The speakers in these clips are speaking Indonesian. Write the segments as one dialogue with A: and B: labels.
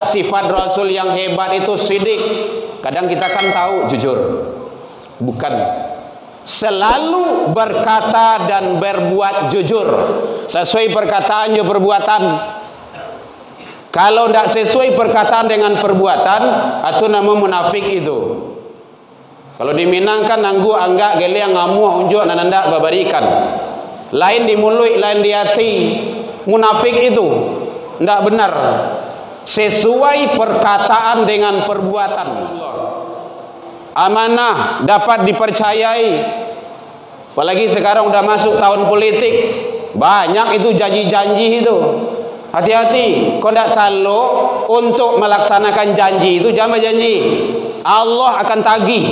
A: Sifat Rasul yang hebat itu sidik. Kadang kita kan tahu jujur, bukan. Selalu berkata dan berbuat jujur, sesuai perkataan dan perbuatan. Kalau tidak sesuai perkataan dengan perbuatan, itu nama munafik itu. Kalau di Minang kan nanggu anggak gele yang ngamu unjuk nananda babarikan. Lain di mulut, lain di hati. Munafik itu tidak benar. Sesuai perkataan dengan perbuatan. Amanah dapat dipercayai. Apalagi sekarang udah masuk tahun politik, banyak itu janji-janji itu. Hati-hati, kau tidak tahu untuk melaksanakan janji itu, jangan berjanji. Allah akan tagih,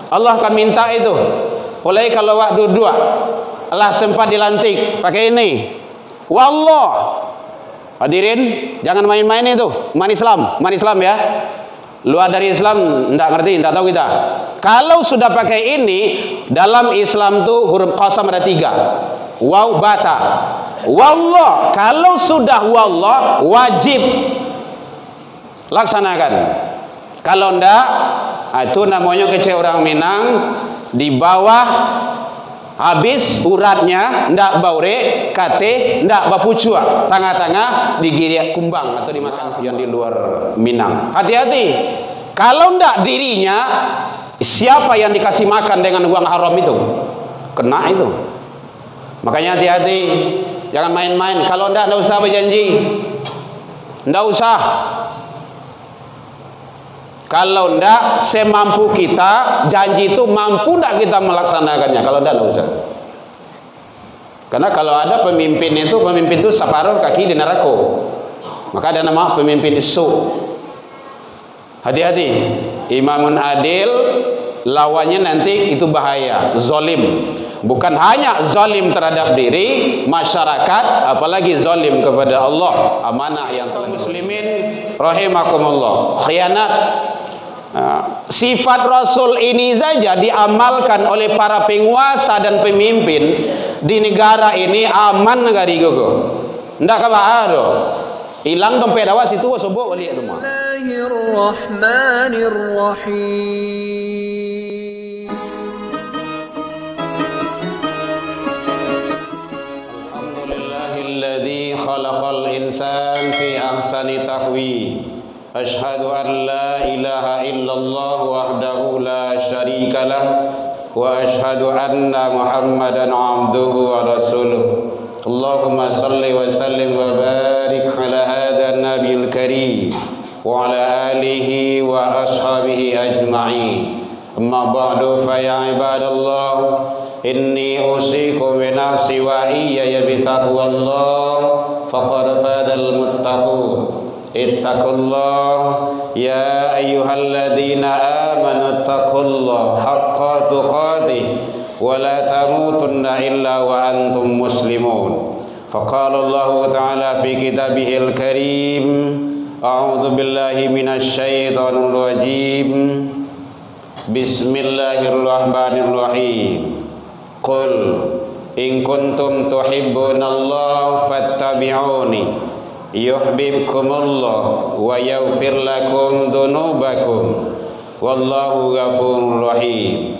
A: Allah akan minta itu. Apalagi kalau waktu dua, Allah sempat dilantik pakai ini. Wallah. Hadirin, jangan main-main itu. Man Islam ya. Luar dari Islam tidak ngerti, tidak tahu kita. Kalau sudah pakai ini, dalam Islam tuh huruf qasam ada 3. Waw, bata. Wallah, kalau sudah wallah wajib laksanakan. Kalau enggak, itu namanya kece orang Minang. Di bawah habis uratnya, ndak baure, kate, ndak bapucua, tengah-tengah digiri kumbang atau dimakan yang di luar Minang. Hati-hati. Kalau ndak dirinya, siapa yang dikasih makan dengan uang haram itu? Kena itu. Makanya hati-hati, jangan main-main. Kalau ndak usah berjanji, ndak usah. Kalau ndak semampu kita, janji itu mampu ndak kita melaksanakannya. Kalau ndak usah. Karena kalau ada pemimpin itu separuh kaki di neraka. Maka ada nama pemimpin isu. Hati-hati. Imamun adil, lawannya nanti itu bahaya, zalim. Bukan hanya zalim terhadap diri, masyarakat, apalagi zalim kepada Allah. Amanah yang telah muslimin rahimakumullah. Khianat. Sifat Rasul ini saja diamalkan oleh para penguasa dan pemimpin di negara ini, aman negara gogo. Ndak kabahado. Hilang dompet awas itu sobok balik rumah. Bismillahirrahmanirrahim. Alhamdulillahilladzi khalaqal insan fi ahsani taqwim. Ashhadu an la ilaha illallah wahdahu la syarika lah wa ashhadu anna Muhammadan abduhu wa rasuluh. Allahumma salli wa sallim wa barik ala hadha an-nabiyil karim wa ala alihi wa ashabihi ajma'in. Amma ba'du fa ya ibadallah, inni usikum bi nafsi wa iyaya bi taqwallah faqad fadal muttaqun. Ittaqullah ya ayyuhalladzina amanu ittaqullaha haqqa tuqatih wa la tamutunna illa wa antum muslimun. Faqala Allah ta'ala fi kitabihil karim, a'udzu billahi minasy syaithanir rajim. Bismillahirrahmanirrahim. Qul in kuntum tuhibbunallaha fattabi'uni yuhibbukumullah wa yaghfir lakum dzunubakum wallahu ghafurur rahim.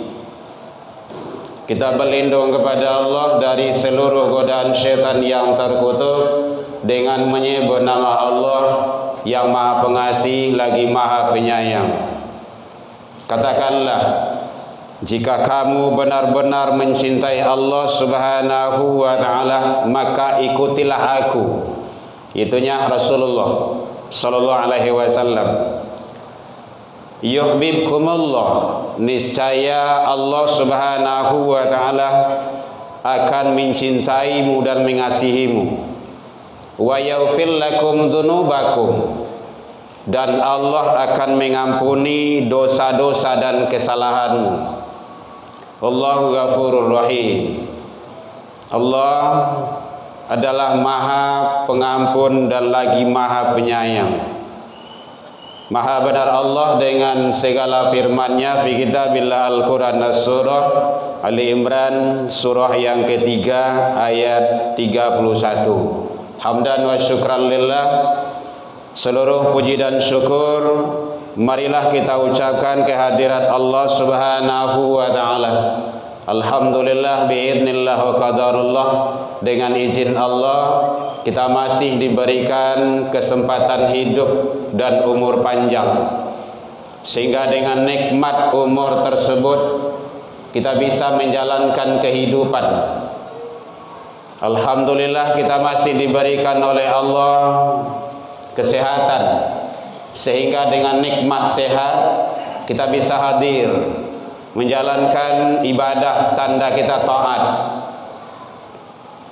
A: Kita berlindung kepada Allah dari seluruh godaan syaitan yang terkutuk dengan menyebut nama Allah yang Maha Pengasih lagi Maha Penyayang. Katakanlah, jika kamu benar-benar mencintai Allah Subhanahu wa ta'ala, maka ikutilah aku. Itunya Rasulullah sallallahu alaihi wasallam. Yuhibbukumullah, niscaya Allah Subhanahu wa ta'ala akan mencintaimu dan mengasihimu. Wa yaghfir lakum dzunubakum, dan Allah akan mengampuni dosa-dosa dan kesalahanmu. Allahu ghafurur rahim. Allah adalah Maha Pengampun dan lagi Maha Penyayang. Maha benar Allah dengan segala firman-Nya fi kitabillah Al-Qur'an Surah Ali Imran surah yang ketiga ayat 31. Hamdan wa syukran lillah, Seluruh puji dan syukur marilah kita ucapkan kehadirat Allah Subhanahu wa taala. Alhamdulillah biidznillah wa qadarullah, dengan izin Allah kita masih diberikan kesempatan hidup dan umur panjang, sehingga dengan nikmat umur tersebut kita bisa menjalankan kehidupan. Alhamdulillah kita masih diberikan oleh Allah kesehatan, sehingga dengan nikmat sehat kita bisa hadir menjalankan ibadah tanda kita taat.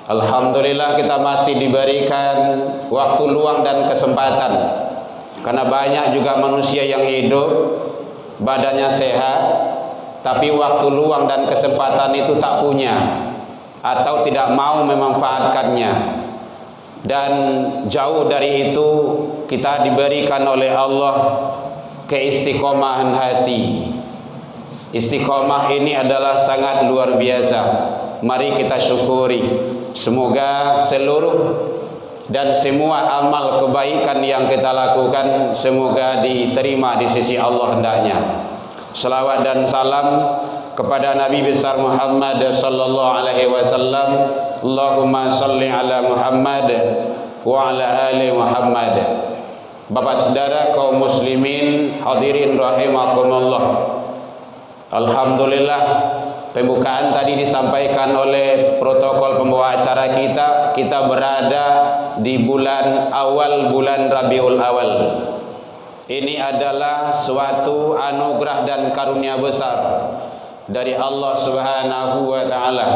A: Alhamdulillah kita masih diberikan waktu luang dan kesempatan, karena banyak juga manusia yang hidup badannya sehat tapi waktu luang dan kesempatan itu tak punya atau tidak mau memanfaatkannya. Dan jauh dari itu kita diberikan oleh Allah keistiqomahan hati. Istiqomah ini adalah sangat luar biasa. Mari kita syukuri. Semoga seluruh dan semua amal kebaikan yang kita lakukan semoga diterima di sisi Allah hendaknya. Salawat dan salam kepada Nabi besar Muhammad sallallahu alaihi wasallam. Allahumma salli ala Muhammad wa ala ali Muhammad. Bapak saudara kaum muslimin hadirin rahimakumullah. Alhamdulillah pembukaan tadi disampaikan oleh protokol pembawa acara kita. Kita berada di bulan awal, bulan Rabiul Awal. Ini adalah suatu anugerah dan karunia besar dari Allah Subhanahu wa taala,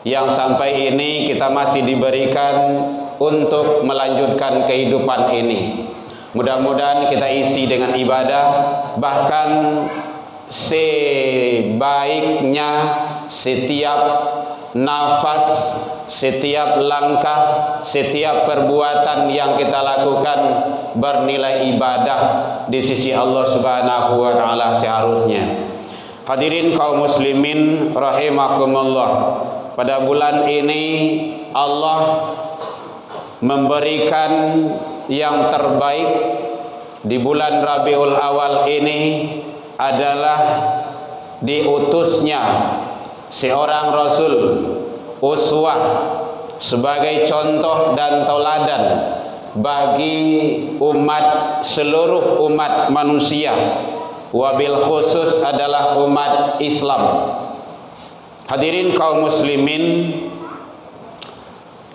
A: yang sampai ini kita masih diberikan untuk melanjutkan kehidupan ini. Mudah-mudahan kita isi dengan ibadah, bahkan sebaiknya setiap nafas, setiap langkah, setiap perbuatan yang kita lakukan bernilai ibadah di sisi Allah Subhanahu wa taala seharusnya. Hadirin kaum muslimin rahimakumullah, pada bulan ini Allah memberikan yang terbaik. Di bulan Rabiul Awal ini adalah diutusnya seorang Rasul, uswah, sebagai contoh dan tauladan bagi seluruh umat manusia, wabil khusus adalah umat Islam. Hadirin kaum muslimin,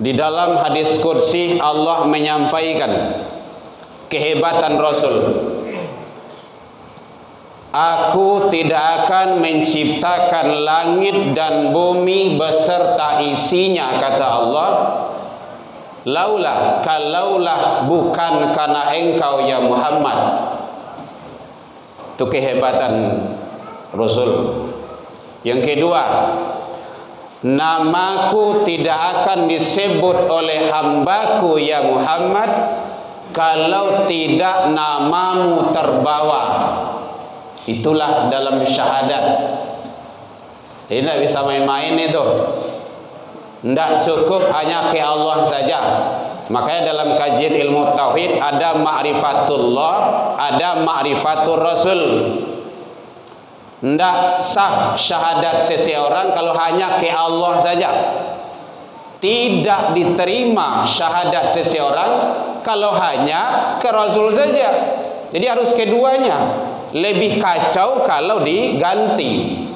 A: di dalam hadis qudsi Allah menyampaikan kehebatan Rasul. Aku tidak akan menciptakan langit dan bumi beserta isinya, kata Allah, kalaulah bukan karena engkau ya Muhammad. Itu kehebatan Rasul. Yang kedua, namaku tidak akan disebut oleh hambaku ya Muhammad kalau tidak namamu terbawa. Itulah dalam syahadat. Jadi tidak bisa main-main itu. Tidak cukup hanya ke Allah saja. Makanya dalam kajian ilmu tauhid ada ma'rifatullah, ada ma'rifatul Rasul. Tidak sah syahadat seseorang kalau hanya ke Allah saja. Tidak diterima syahadat seseorang kalau hanya ke Rasul saja. Jadi harus keduanya. Lebih kacau kalau diganti.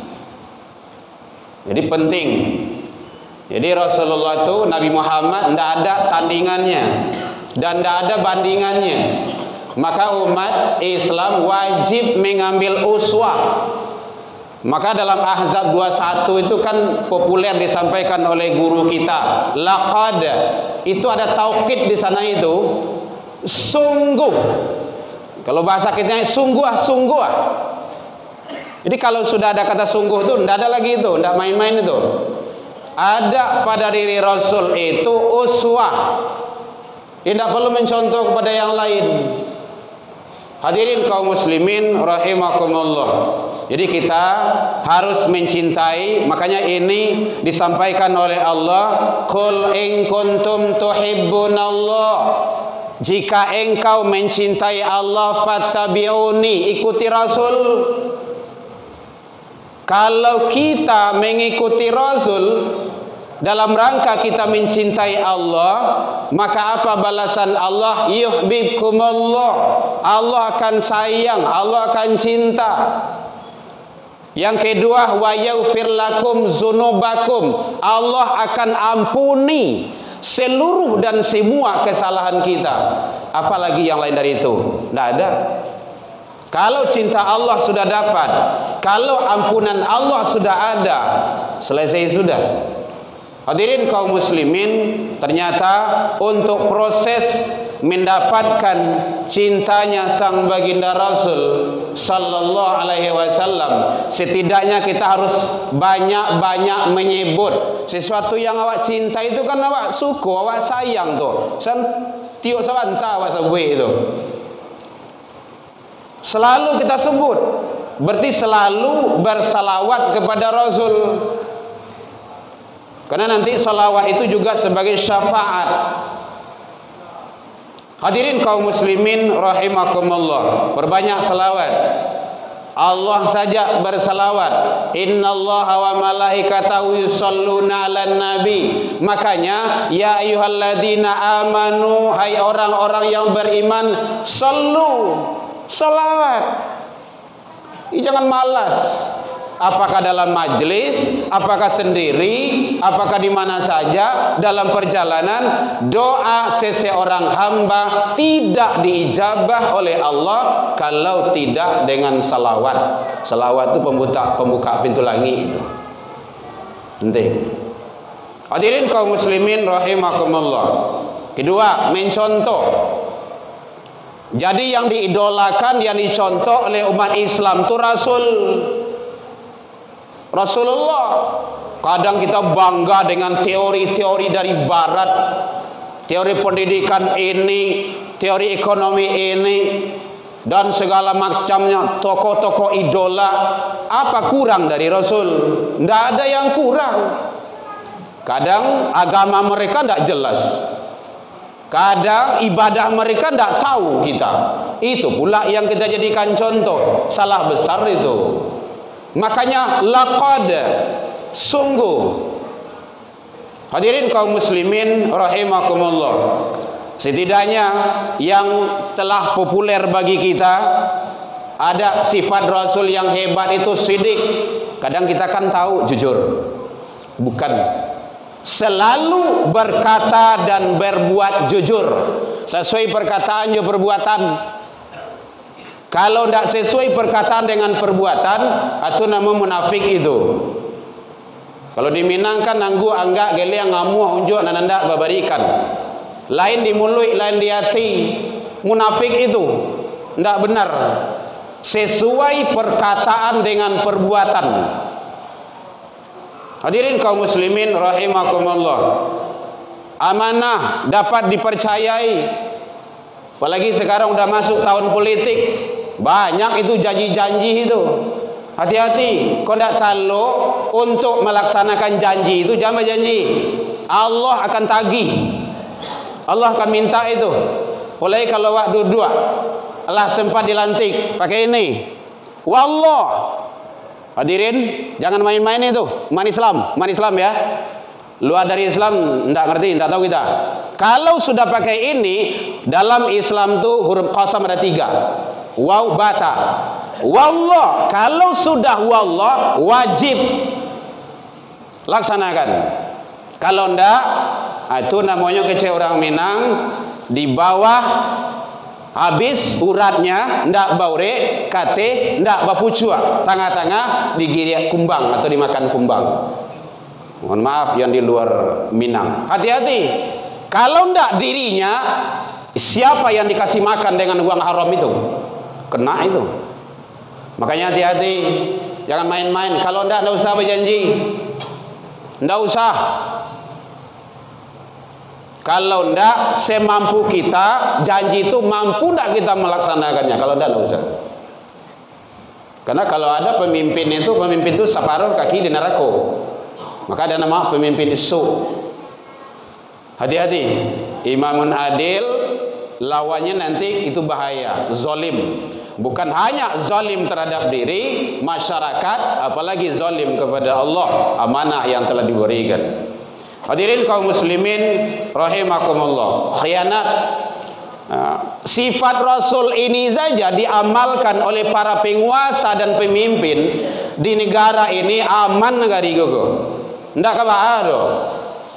A: Jadi penting. Jadi Rasulullah itu, Nabi Muhammad, tidak ada tandingannya dan tidak ada bandingannya. Maka umat Islam wajib mengambil uswah. Maka dalam Ahzab 21 itu kan populer disampaikan oleh guru kita. Laqad, itu ada taukid di sana itu. Sungguh. Kalau bahasa kita sungguh. Jadi kalau sudah ada kata sungguh itu tidak ada lagi itu, tidak main-main itu. Ada pada diri Rasul itu uswah. Tidak perlu mencontoh kepada yang lain. Hadirin kaum muslimin rahimakumullah. Jadi kita harus mencintai. Makanya ini disampaikan oleh Allah, qul in kuntum tuhibbunallah. jika engkau mencintai Allah fattabi'uni, ikuti Rasul. Kalau kita mengikuti Rasul dalam rangka kita mencintai Allah, maka apa balasan Allah? Yuhibbukumullah. Allah akan sayang, Allah akan cinta. Yang kedua, wa yaghfir lakum dzunubakum. Allah akan ampuni seluruh dan semua kesalahan kita. Apalagi yang lain dari itu? Tidak ada. Kalau cinta Allah sudah dapat, kalau ampunan Allah sudah ada, selesai sudah. Hadirin kaum muslimin, ternyata untuk proses mendapatkan cintanya sang baginda Rasul sallallahu alaihi wasallam, setidaknya kita harus banyak-banyak menyebut sesuatu yang awak cinta. Itu kan awak suka, awak sayang tuh. Tiok sawanta awak sebut itu. Selalu kita sebut, berarti selalu bersalawat kepada Rasul. Karena nanti salawat itu juga sebagai syafaat. Hadirin kaum muslimin rahimakumullah, perbanyak salawat. Allah saja bersalawat. Innallaha wa malaikatahu yusholluna 'alan nabi. Makanya ya ayyuhalladzina amanu, hai orang-orang yang beriman, sallu, salawat. Jangan malas. Apakah dalam majlis, apakah sendiri, apakah di mana saja, dalam perjalanan, doa seseorang hamba tidak diijabah oleh Allah kalau tidak dengan salawat. Salawat itu pembuka pintu langit itu. Penting. Hadirin kaum muslimin rahimakumullah. Kedua, mencontoh. Jadi yang diidolakan, yang dicontoh oleh umat Islam itu Rasulullah. Kadang kita bangga dengan teori-teori dari barat, teori pendidikan ini, teori ekonomi ini, dan segala macamnya, tokoh-tokoh idola. Apa kurang dari Rasul? Tidak ada yang kurang. Kadang agama mereka tidak jelas, kadang ibadah mereka tidak tahu kita. Itu pula yang kita jadikan contoh. Salah besar itu. Makanya laqad, sungguh. Hadirin kaum muslimin rahimakumullah, setidaknya yang telah populer bagi kita, ada sifat Rasul yang hebat itu sidik. Kadang kita kan tahu jujur, bukan. Selalu berkata dan berbuat jujur, sesuai perkataan dan perbuatan. Kalau tidak sesuai perkataan dengan perbuatan, itu nama munafik itu. Kalau di Minang kan nanggu anggak gele yang ngamu unjuk nananda babarikan. Lain di mulut, lain di hati. Munafik itu tidak benar. Sesuai perkataan dengan perbuatan. Hadirin kaum muslimin rahimakumullah. Amanah dapat dipercayai. Apalagi sekarang udah masuk tahun politik, banyak itu janji-janji itu. Hati-hati, kau tidak tahu untuk melaksanakan janji itu, jangan janji. Allah akan tagih, Allah akan minta itu. Mulai kalau waktu dua, Allah sempat dilantik pakai ini. Wallah. Hadirin, jangan main-main itu. Man Islam ya. Luar dari Islam tidak ngerti, tidak tahu kita. Kalau sudah pakai ini, dalam Islam tuh huruf qasam ada 3. Waw, bata. Wallah, kalau sudah wallah wajib laksanakan. Kalau enggak, itu namanya kece orang Minang, di bawah habis uratnya ndak baure, kate ndak bapucua, tengah-tengah digiri kumbang atau dimakan kumbang. Mohon maaf yang di luar Minang. Hati-hati. Kalau ndak dirinya, siapa yang dikasih makan dengan uang haram itu? Kena itu. Makanya hati-hati. Jangan main-main. Kalau ndak usah berjanji. Ndak usah. Kalau ndak semampu kita, janji itu mampu ndak kita melaksanakannya. Kalau ndak usah. Karena kalau ada pemimpin itu separuh kaki di neraka. Maka ada nama pemimpin isu. Hati-hati. Imamun adil lawannya nanti itu bahaya, zalim. Bukan hanya zalim terhadap diri, masyarakat, apalagi zalim kepada Allah, amanah yang telah diberikan. Hadirin kaum muslimin rahimakumullah, khianat, sifat Rasul ini saja diamalkan oleh para penguasa dan pemimpin di negara ini, aman negara gogo. Ndak kabah do.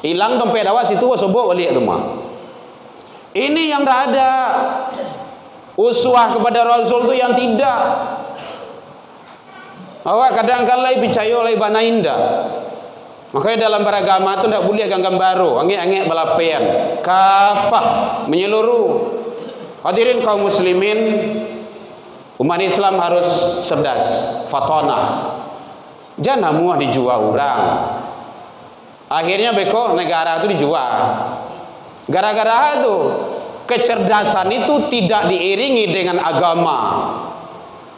A: Hilang dompet awak situ sobok balik rumah. Ini yang dah ada. Uswah kepada Rasul tu yang tidak. Awak kadang-kadang percaya oleh bana indah. Makanya dalam beragama tu tidak boleh ganggam baru, angin-angin balapian, kafah menyeluruh. Hadirin kaum muslimin, umat Islam harus cerdas, fatona. Jangan muah dijual orang. Akhirnya beko negara itu dijual. Gara-gara itu kecerdasan itu tidak diiringi dengan agama.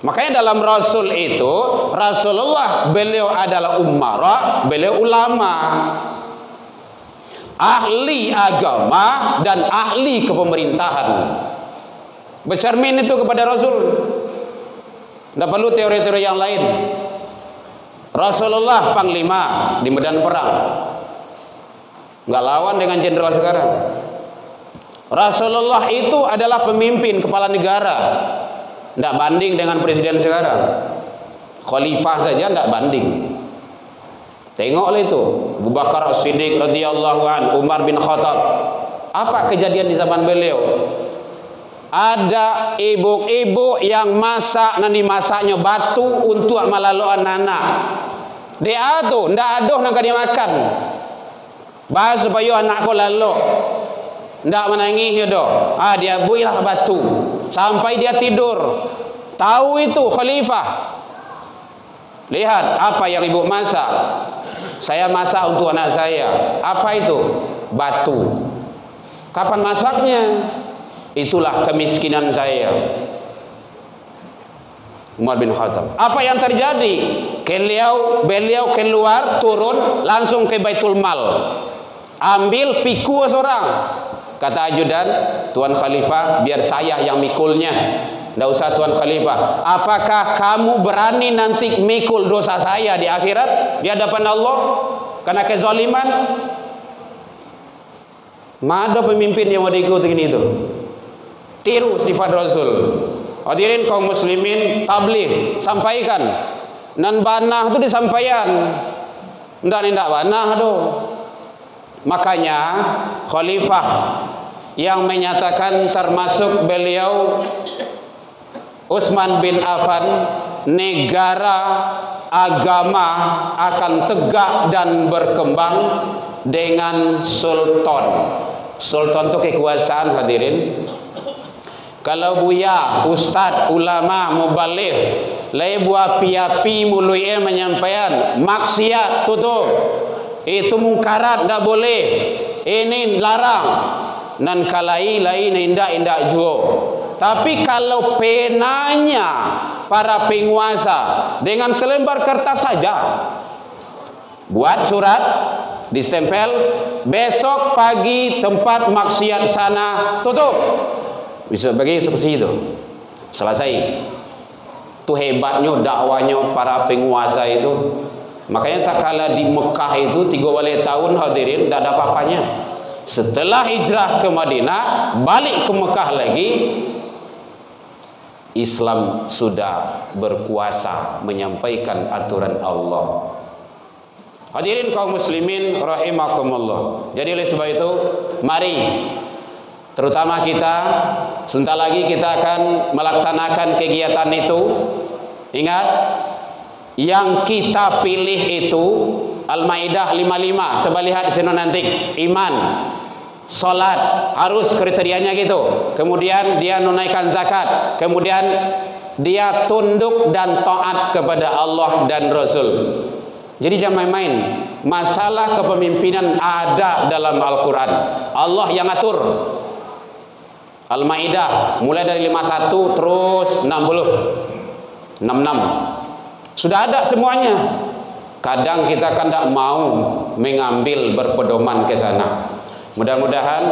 A: Makanya dalam Rasul itu, Rasulullah beliau adalah umara, beliau ulama, ahli agama dan ahli kepemerintahan. Bercermin itu kepada Rasul. Tidak perlu teori-teori yang lain. Rasulullah panglima di medan perang, nggak lawan dengan jenderal sekarang. Rasulullah itu adalah pemimpin kepala negara, tidak banding dengan presiden sekarang. Khalifah saja tidak banding. Tengoklah itu Abu Bakar As-Siddiq radhiyallahu an, Umar bin Khattab. Apa kejadian di zaman beliau? Ada ibu-ibu yang masak, nanti masaknya batu untuk malaluan anak. Dia tu ndak aduh nak dia makan. Bahas supaya anak ko lalu. Ndak menangis ya doh. Dia builah batu sampai dia tidur. Tahu itu khalifah. Lihat apa yang ibu masak. Saya masak untuk anak saya. Apa itu? Batu. Kapan masaknya? Itulah kemiskinan saya. Umar bin Khattab. Apa yang terjadi? Beliau keluar, turun langsung ke Baitul Mal. Ambil piku seorang. Kata ajudan, Tuan Khalifah, biar saya yang mikulnya. Tidak usah Tuan Khalifah. Apakah kamu berani nanti mikul dosa saya di akhirat, di hadapan Allah karena kezaliman? Mana pemimpin yang mau diikuti itu? Tiru sifat Rasul. Hadirin kaum muslimin, tabligh, sampaikan. Nan banah itu disampaikan. Ndak banah tu. Makanya khalifah yang menyatakan termasuk beliau Utsman bin Affan, negara agama akan tegak dan berkembang dengan sultan. Sultan itu kekuasaan, hadirin. Kalau buya, ustad, ulama, mubaligh, lai buah piapi mului menyampaikan maksiat tutup. Itu mungkarat tak boleh. Ini larang. Nan kalai lain indak juo. Tapi kalau penanya para penguasa dengan selembar kertas saja, buat surat, distempel, besok pagi tempat maksiat sana tutup. Bisa bagi seperti itu. Selesai. Itu hebatnya dakwanya para penguasa itu. Makanya tak kala di Mekah itu 3 tahun hadirin tidak ada apa-apanya. Setelah hijrah ke Madinah, balik ke Mekah lagi, Islam sudah berkuasa menyampaikan aturan Allah. Hadirin kaum muslimin rahimakumullah. Jadi oleh sebab itu, mari terutama kita sebentar lagi kita akan melaksanakan kegiatan itu. Ingat, yang kita pilih itu Al-Maidah 55. Coba lihat di sini nanti. Iman, salat, harus kriterianya gitu. Kemudian dia menunaikan zakat. Kemudian dia tunduk dan taat kepada Allah dan Rasul. Jadi jangan main-main. Masalah kepemimpinan ada dalam Al-Quran. Allah yang atur. Al-Maidah mulai dari 51 terus 60, 66. Sudah ada semuanya. Kadang kita kan tidak mau mengambil berpedoman ke sana. Mudah-mudahan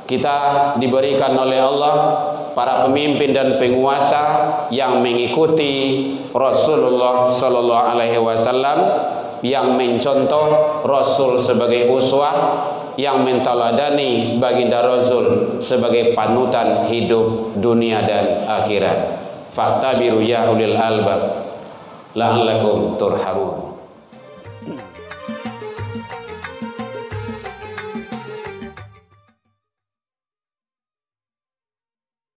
A: kita diberikan oleh Allah para pemimpin dan penguasa yang mengikuti Rasulullah sallallahu alaihi wasallam, yang mencontoh Rasul sebagai uswah, yang menteladani baginda Rasul sebagai panutan hidup dunia dan akhirat. Faktabiru ya ulil albab la'allakum turhamun.